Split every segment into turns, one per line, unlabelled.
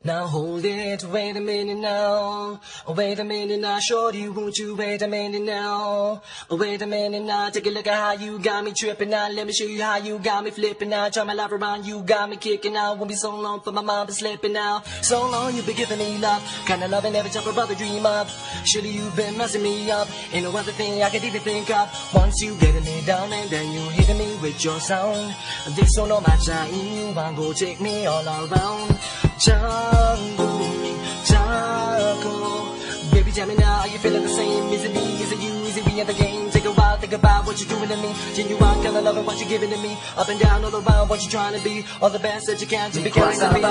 Now hold it, wait a minute now. Oh, wait a minute now, shorty, won't you wait a minute now? Oh, wait a minute now, take a look at how you got me tripping now. Let me show you how you got me flipping now. Turn my life around, you got me kicking out. Won't be so long for my mind to slipping now. So long you've been giving me love, kinda loving every type of brother dream of. Surely you've been messing me up, ain't no other thing I could even think of. Once you getting me down and then you hitting me with your sound. This don't know my time, you want go take me all around. Baby, tell me now, are you feeling the same? Is it me, is it you, is it we in the game? Take a while, think about what you're doing to me. Genuine, kinda loving what you're giving to me. Up and down, all around, what you're trying to be. All the best that you can to be kind to me.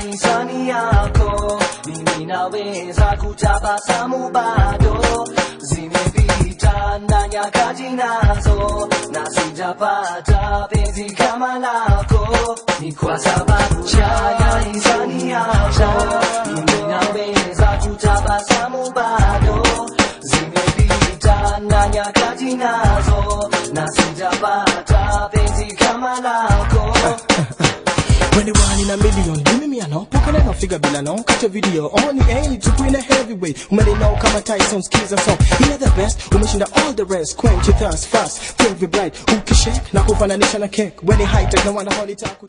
Insani ako, mimi nawe zaku tapa samubado. Zimepita na nyakati nazo, na sijapata penzi kama lako. Ni kwa sababu ya insani ako, mimi nawe zaku tapa samubado. Zimepita na nyakati nazo, na sijapata penzi kama lako.
When they one in a million, give me a no, poke no figure bill no, catch a video, only aim to win a heavyweight. When they know come a tight some skills and song. You know the best, who mention that all the rest, quench your thirst fast, think be bright, who can shake, knock off on a nation a cake. When they high tech, no one a holy talk.